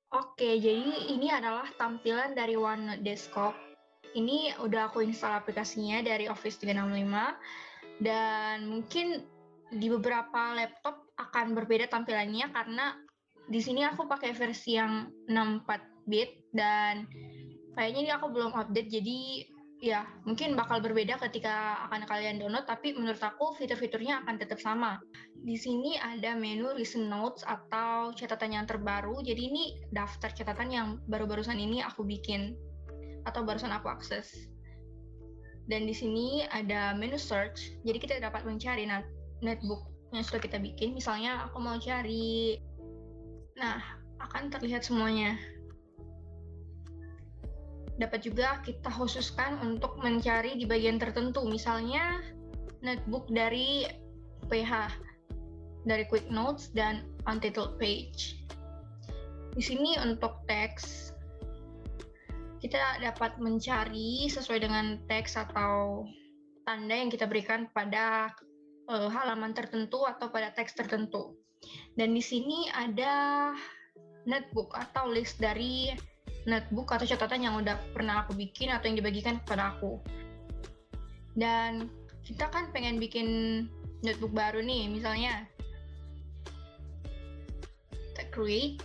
Oke, jadi ini adalah tampilan dari OneNote Desktop. Ini udah aku install aplikasinya dari Office 365 dan mungkin di beberapa laptop akan berbeda tampilannya karena di sini aku pakai versi yang 64 bit dan kayaknya ini aku belum update jadi ya mungkin bakal berbeda ketika akan kalian download tapi menurut aku fitur-fiturnya akan tetap sama. Di sini ada menu recent notes atau catatan yang terbaru. Jadi ini daftar catatan yang baru-barusan ini aku bikin atau barusan aku akses. Dan di sini ada menu search. Jadi kita dapat mencari notebook yang sudah kita bikin. Misalnya aku mau cari, nah akan terlihat semuanya. Dapat juga kita khususkan untuk mencari di bagian tertentu. Misalnya notebook dari PH, dari Quick Notes dan Untitled Page. Di sini untuk teks, kita dapat mencari sesuai dengan teks atau tanda yang kita berikan pada halaman tertentu atau pada teks tertentu. Dan di sini ada notebook atau list dari notebook atau catatan yang udah pernah aku bikin atau yang dibagikan kepada aku. Dan kita kan pengen bikin notebook baru nih, misalnya kita create.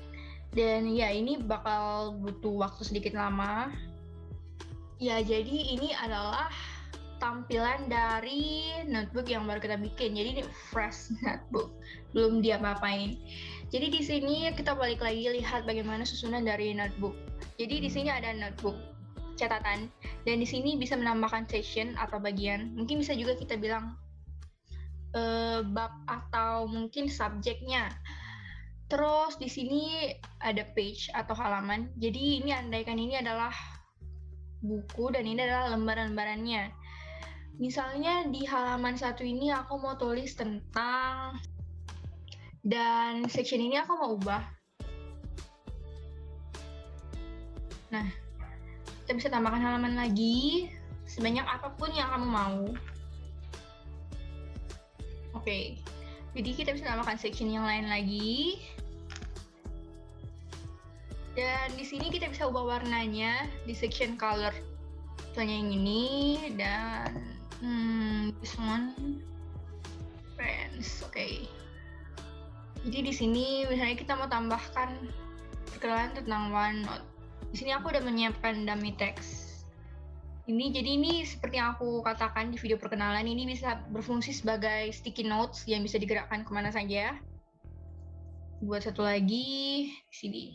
Dan ya ini bakal butuh waktu sedikit lama. Ya jadi ini adalah tampilan dari notebook yang baru kita bikin. Jadi ini fresh notebook, belum diapa-apain. Jadi di sini kita balik lagi lihat bagaimana susunan dari notebook. Jadi di sini ada notebook catatan dan di sini bisa menambahkan section atau bagian. Mungkin bisa juga kita bilang bab atau mungkin subjeknya. Terus di sini ada page atau halaman. Jadi ini andaikan ini adalah buku dan ini adalah lembaran-lembarannya. Misalnya di halaman 1 ini aku mau tulis tentang dan section ini aku mau ubah. Nah, kita bisa tambahkan halaman lagi sebanyak apapun yang kamu mau. Oke, jadi kita bisa tambahkan section yang lain lagi. Dan di sini kita bisa ubah warnanya di section color. Misalnya yang ini dan this one friends. Oke. Jadi di sini misalnya kita mau tambahkan perkenalan tentang OneNote. Di sini aku udah menyiapkan dummy text. Jadi ini seperti yang aku katakan di video perkenalan, ini bisa berfungsi sebagai sticky notes yang bisa digerakkan kemana saja. Buat satu lagi di sini.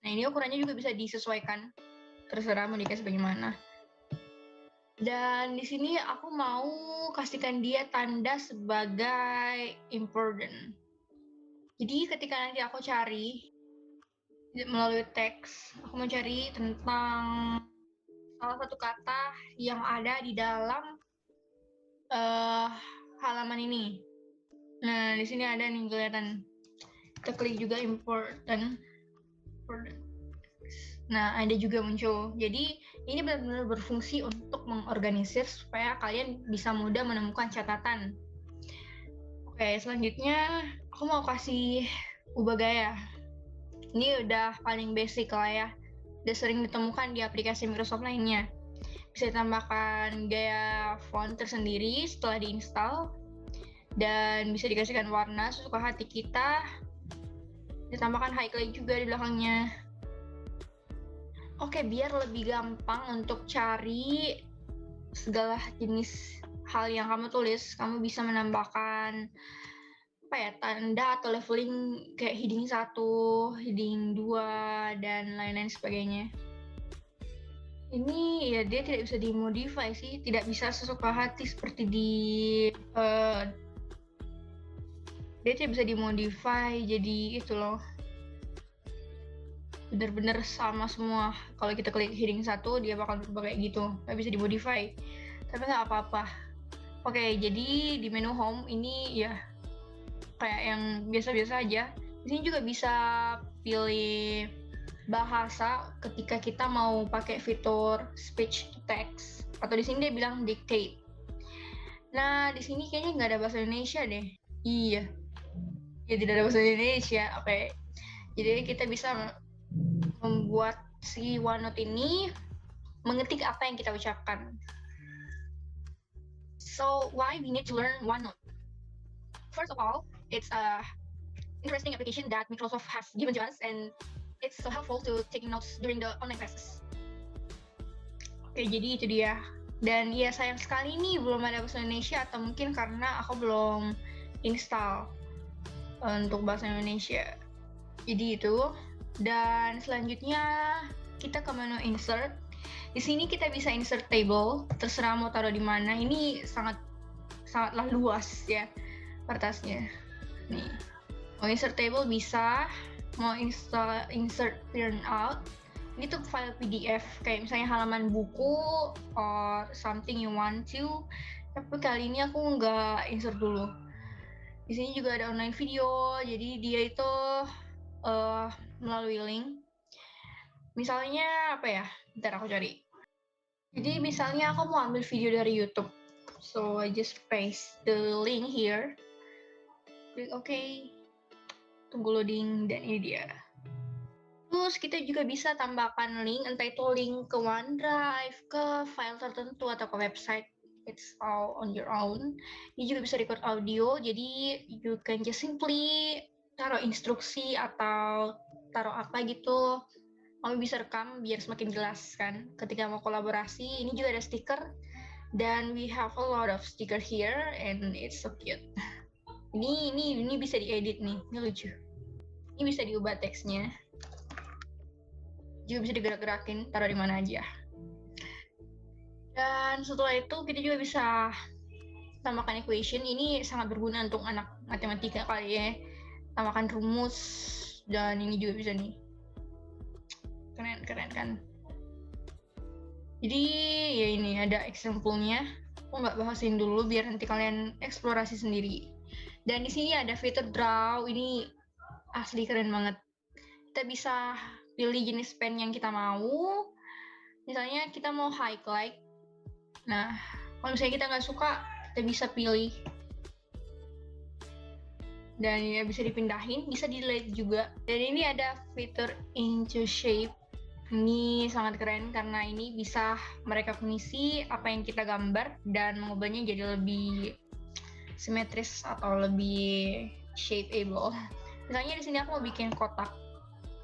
Nah ini ukurannya juga bisa disesuaikan, terserah mau dikasih bagaimana. Dan di sini aku mau kasihkan dia tanda sebagai important. Jadi ketika nanti aku cari melalui teks, aku mau cari tentang salah satu kata yang ada di dalam halaman ini. Nah di sini ada nih kelihatan. Kita klik juga important. Nah, ada juga muncul. Jadi, ini benar-benar berfungsi untuk mengorganisir supaya kalian bisa mudah menemukan catatan. Oke, selanjutnya aku mau kasih ubah gaya. Ini udah paling basic lah ya. Udah sering ditemukan di aplikasi Microsoft lainnya. Bisa ditambahkan gaya font tersendiri setelah diinstal. Dan bisa dikasihkan warna sesuka hati kita. Ditambahkan highlight juga di belakangnya. Oke, biar lebih gampang untuk cari segala jenis hal yang kamu tulis, kamu bisa menambahkan tanda atau leveling kayak heading 1, heading 2, dan lain-lain sebagainya. Ini ya dia tidak bisa dimodify sih, tidak bisa sesuka hati seperti dia tidak bisa dimodify jadi itu loh. Bener-bener sama semua. Kalau kita klik heading 1 dia bakal berubah kayak gitu, nggak bisa dimodify, tapi nggak apa-apa. Oke, jadi di menu home ini ya kayak yang biasa-biasa aja. Di sini juga bisa pilih bahasa ketika kita mau pakai fitur speech to text, atau di sini dia bilang dictate. Nah di sini kayaknya nggak ada bahasa Indonesia deh. Iya, Ya tidak ada bahasa Indonesia. Oke. Jadi kita bisa membuat si OneNote ini mengetik apa yang kita ucapkan. So why we need to learn OneNote? First of all, it's a interesting application that Microsoft has given to us, and it's so helpful to taking notes during the online classes. Oke, jadi itu dia. Dan ya sayang sekali nih belum ada bahasa Indonesia, atau mungkin karena aku belum install untuk bahasa Indonesia. Jadi itu. Dan selanjutnya kita ke menu insert. Di sini kita bisa insert table, terserah mau taruh di mana. Ini sangatlah luas ya kertasnya. Nih, mau insert table bisa, mau insert printout. Ini tuh file PDF, kayak misalnya halaman buku or something you want to. Tapi kali ini aku nggak insert dulu. Di sini juga ada online video, jadi dia itu melalui link. Misalnya apa ya? Bentar aku cari. Jadi misalnya aku mau ambil video dari YouTube. So I just paste the link here. Klik OK. Tunggu loading, dan ini dia. Terus kita juga bisa tambahkan link, entah itu link ke OneDrive, ke file tertentu, atau ke website. It's all on your own. Ini juga bisa record audio, jadi you can just simply taruh instruksi atau taruh apa gitu. Kamu bisa rekam biar semakin jelas kan. Ketika mau kolaborasi, ini juga ada stiker. Dan we have a lot of sticker here, and it's so cute. Ini bisa diedit nih, ini lucu. Ini bisa diubah teksnya. Juga bisa digerak-gerakin, taruh di mana aja. Dan setelah itu kita juga bisa tambahkan equation. Ini sangat berguna untuk anak matematika kali ya. Tambahkan rumus, dan ini juga bisa nih. Keren kan. Jadi ya ini ada example-nya. Aku nggak bahasin dulu biar nanti kalian eksplorasi sendiri. Dan di sini ada fitur draw. Ini asli keren banget. Kita bisa pilih jenis pen yang kita mau. Misalnya kita mau highlight. Nah, kalau misalnya kita nggak suka, kita bisa pilih. Dan ya bisa dipindahin, bisa di-delete juga. Dan ini ada fitur into shape. Ini sangat keren karena ini bisa merekognisi apa yang kita gambar dan mengubahnya jadi lebih simetris atau lebih shapeable. Misalnya di sini aku mau bikin kotak.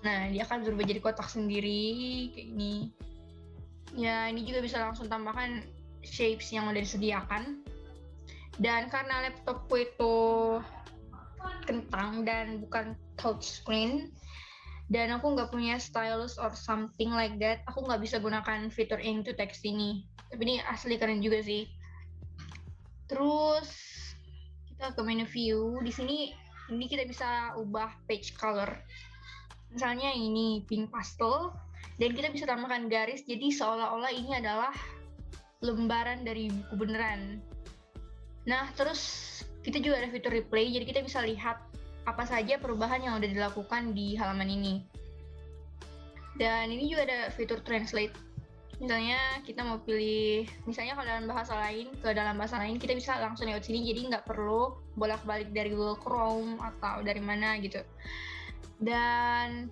Nah, dia akan berubah jadi kotak sendiri kayak ini. Ya, ini juga bisa langsung tambahkan shapes yang udah disediakan. Dan karena laptopku itu kentang dan bukan touchscreen, dan aku nggak punya stylus or something like that, aku nggak bisa gunakan fitur into text ini. Tapi ini asli keren juga sih. Terus kita ke menu view. Di sini ini kita bisa ubah page color. Misalnya ini pink pastel, dan kita bisa tambahkan garis, jadi seolah-olah ini adalah lembaran dari buku beneran. Nah, terus kita juga ada fitur replay, jadi kita bisa lihat apa saja perubahan yang udah dilakukan di halaman ini. Dan ini juga ada fitur translate. Misalnya kita mau pilih, misalnya kalau dalam bahasa lain ke dalam bahasa lain, kita bisa langsung lewat sini, jadi nggak perlu bolak-balik dari Google Chrome atau dari mana gitu. Dan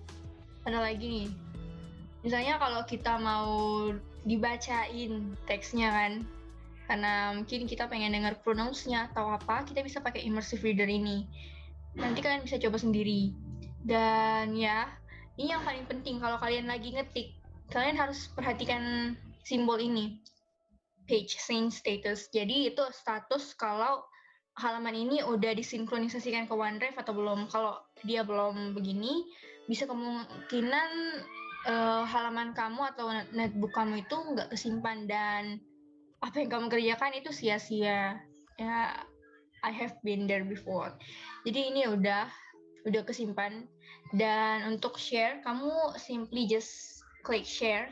ada lagi nih, misalnya kalau kita mau dibacain teksnya kan, karena mungkin kita pengen dengar pronounce-nya atau apa, kita bisa pakai immersive reader ini. Nanti kalian bisa coba sendiri. Dan ya, ini yang paling penting kalau kalian lagi ngetik, kalian harus perhatikan simbol ini, page change status. Jadi itu status kalau halaman ini udah disinkronisasikan ke OneDrive atau belum. Kalau dia belum begini, bisa kemungkinan halaman kamu atau netbook kamu itu nggak kesimpan, dan apa yang kamu kerjakan itu sia-sia. Ya, I have been there before. Jadi ini udah kesimpan. Dan untuk share, kamu simply just klik share.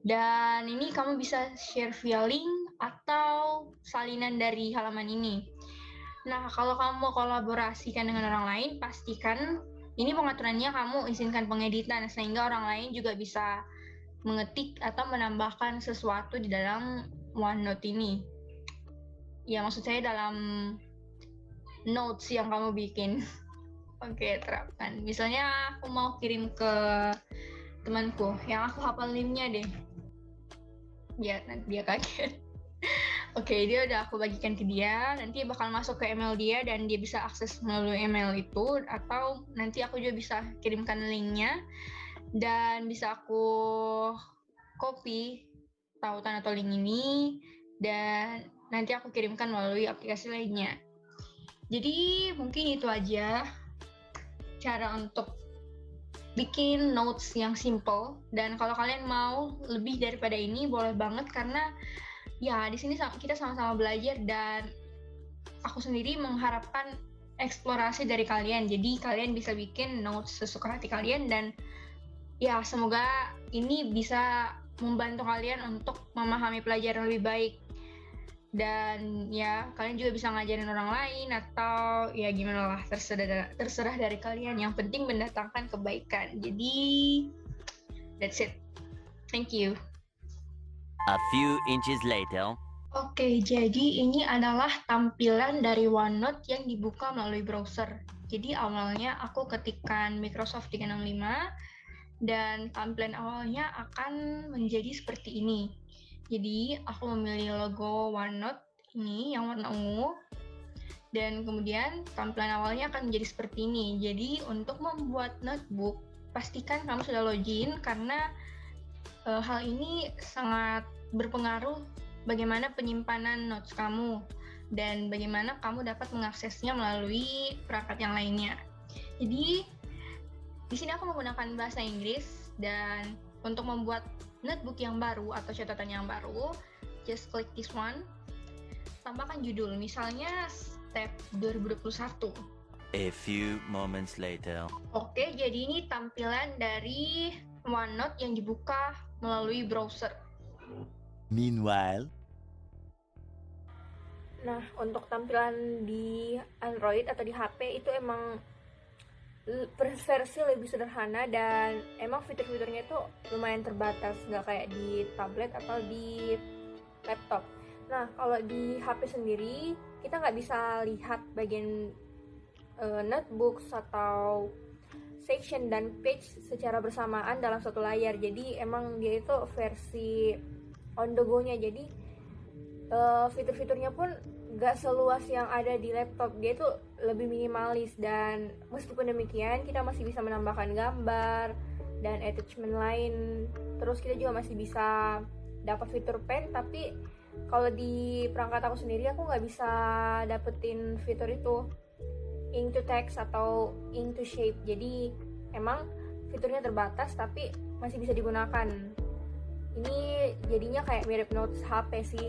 Dan ini kamu bisa share via link atau salinan dari halaman ini. Nah, kalau kamu mau kolaborasikan dengan orang lain, pastikan ini pengaturannya kamu izinkan pengeditan, sehingga orang lain juga bisa mengetik atau menambahkan sesuatu di dalam OneNote ini. Ya, maksud saya dalam notes yang kamu bikin. Oke, terapkan. Misalnya aku mau kirim ke temanku yang aku hafal NIM-nya deh. Ya, nanti dia kaget. Oke, dia udah aku bagikan ke dia, nanti bakal masuk ke email dia dan dia bisa akses melalui email itu, atau nanti aku juga bisa kirimkan linknya dan bisa aku copy tautan atau link ini dan nanti aku kirimkan melalui aplikasi lainnya. Jadi mungkin itu aja cara untuk bikin notes yang simple, dan kalau kalian mau lebih daripada ini boleh banget, karena ya di sini kita sama-sama belajar dan aku sendiri mengharapkan eksplorasi dari kalian. Jadi kalian bisa bikin notes sesuka hati kalian dan ya semoga ini bisa membantu kalian untuk memahami pelajaran lebih baik. Dan ya kalian juga bisa ngajarin orang lain atau ya gimana lah, terserah dari kalian. Yang penting mendatangkan kebaikan. Jadi that's it. Thank you. A few inches later. Oke, jadi ini adalah tampilan dari OneNote yang dibuka melalui browser. Jadi awalnya aku ketikkan Microsoft 365 dan tampilan awalnya akan menjadi seperti ini. Jadi aku memilih logo OneNote ini yang warna ungu, dan kemudian tampilan awalnya akan menjadi seperti ini. Jadi untuk membuat notebook, pastikan kamu sudah login karena hal ini sangat berpengaruh bagaimana penyimpanan notes kamu dan bagaimana kamu dapat mengaksesnya melalui perangkat yang lainnya. Jadi di sini aku menggunakan bahasa Inggris, dan untuk membuat notebook yang baru atau catatan yang baru, just click this one. Tambahkan judul, misalnya Step 2021. A few moments later. Oke, jadi ini tampilan dari OneNote yang dibuka melalui browser. Meanwhile. Nah, untuk tampilan di Android atau di HP itu emang versi lebih sederhana dan emang fitur-fiturnya itu lumayan terbatas, nggak kayak di tablet atau di laptop. Nah, kalau di HP sendiri kita nggak bisa lihat bagian notebooks atau section dan page secara bersamaan dalam satu layar. Jadi emang dia itu versi on the go-nya. Jadi fitur-fiturnya pun gak seluas yang ada di laptop. Dia itu lebih minimalis, dan meskipun demikian kita masih bisa menambahkan gambar dan attachment lain. Terus kita juga masih bisa dapat fitur pen, tapi kalau di perangkat aku sendiri aku nggak bisa dapetin fitur itu, ink to text atau ink to shape. Jadi emang fiturnya terbatas tapi masih bisa digunakan. Ini jadinya kayak mirip notes HP sih,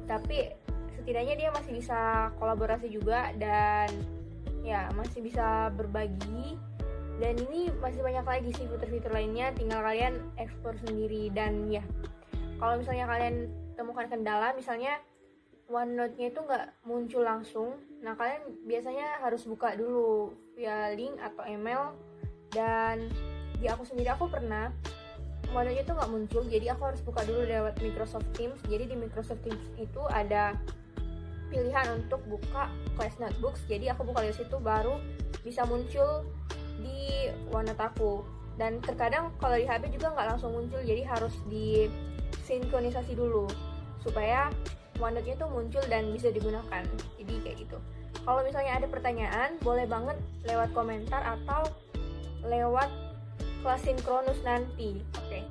tapi setidaknya dia masih bisa kolaborasi juga dan ya masih bisa berbagi. Dan ini masih banyak lagi sih fitur-fitur lainnya, tinggal kalian explore sendiri. Dan ya kalau misalnya kalian temukan kendala, misalnya OneNote-nya itu nggak muncul langsung, nah kalian biasanya harus buka dulu via link atau email. Dan di aku sendiri, aku pernah OneNote-nya itu nggak muncul, jadi aku harus buka dulu lewat Microsoft Teams. Jadi di Microsoft Teams itu ada pilihan untuk buka Class Notebooks, jadi aku buka dari situ baru bisa muncul di OneNote aku. Dan terkadang kalau di HP juga nggak langsung muncul, jadi harus disinkronisasi dulu supaya OneNote-nya itu muncul dan bisa digunakan. Jadi kayak gitu. Kalau misalnya ada pertanyaan, boleh banget lewat komentar atau lewat kelas sinkronus nanti. Oke.